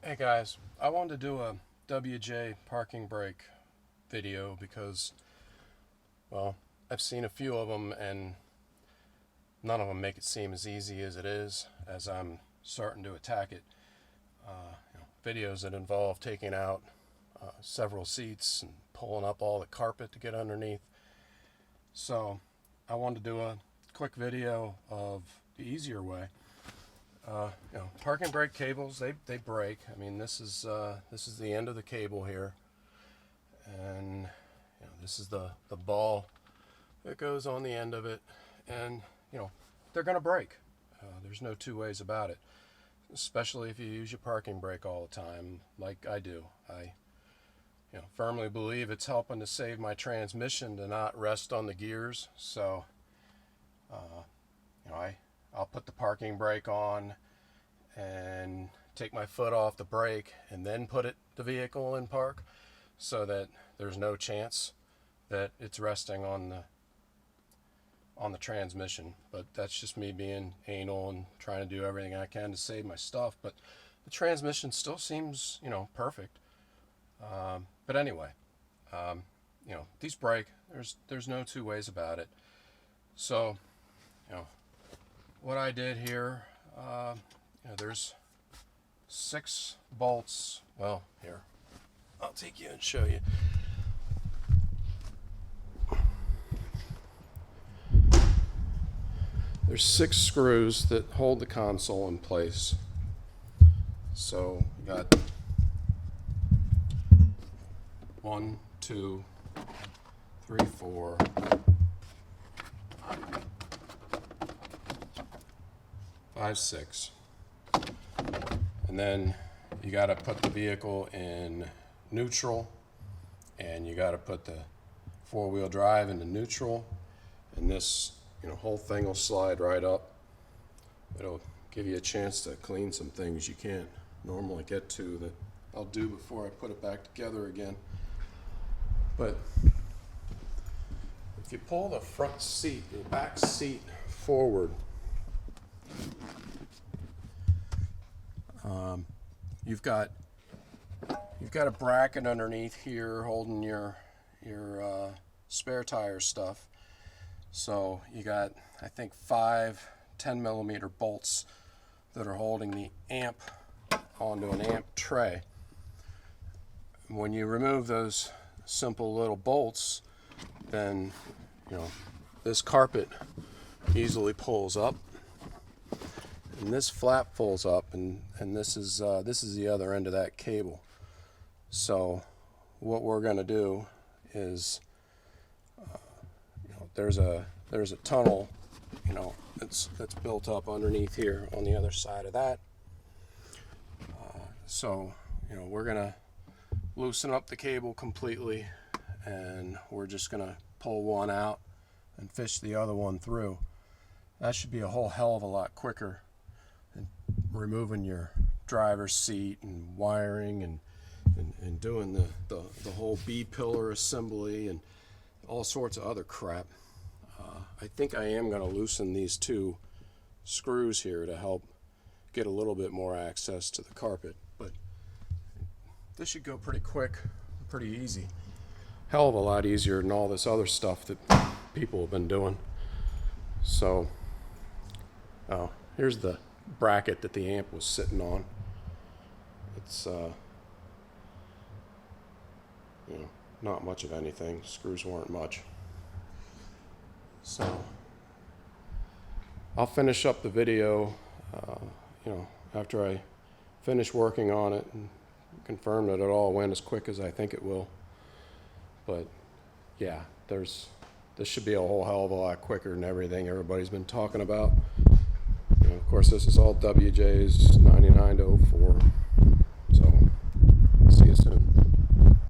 Hey guys, I wanted to do a WJ parking brake video because, well, I've seen a few of them and none of them make it seem as easy as it is as I'm starting to attack it. Videos that involve taking out several seats and pulling up all the carpet to get underneath. So I wanted to do a quick video of the easier way. Parking brake cables, they break. I mean, this is the end of the cable here, and this is the ball that goes on the end of it, and they're gonna break. There's no two ways about it, especially if you use your parking brake all the time like I do. I firmly believe it's helping to save my transmission to not rest on the gears. So I'll put the parking brake on and take my foot off the brake and then put the vehicle in park, so that there's no chance that it's resting on the transmission. But that's just me being anal and trying to do everything I can to save my stuff. But the transmission still seems perfect. But anyway, these break. There's no two ways about it. So what I did here, there's 6 bolts. Well, here, I'll take you and show you. There's 6 screws that hold the console in place. So you got 1, 2, 3, 4, 5, 6. And then you got to put the vehicle in neutral, and you got to put the 4-wheel drive into neutral, and this whole thing will slide right up. It'll give you a chance to clean some things you can't normally get to, that I'll do before I put it back together again. But if you pull the front seat, the back seat forward, you've got a bracket underneath here holding your spare tire stuff. So you got, I think, 5 10mm bolts that are holding the amp onto an amp tray. When you remove those simple little bolts, then this carpet easily pulls up, and this flap pulls up, and this is the other end of that cable. So what we're going to do is there's a tunnel that's built up underneath here on the other side of that. So we're gonna loosen up the cable completely, and we're just gonna pull one out and fish the other one through. That should be a whole hell of a lot quicker than removing your driver's seat and wiring and doing the whole B-pillar assembly and all sorts of other crap. I think I am going to loosen these 2 screws here to help get a little bit more access to the carpet, but this should go pretty quick, pretty easy. Hell of a lot easier than all this other stuff that people have been doing. So here's the bracket that the amp was sitting on. It's not much of anything. Screws weren't much. So I'll finish up the video after I finish working on it and confirm that it all went as quick as I think it will. But yeah, this should be a whole hell of a lot quicker than everything everybody's been talking about. Of course, this is all WJ's 99 to 04. So see you soon.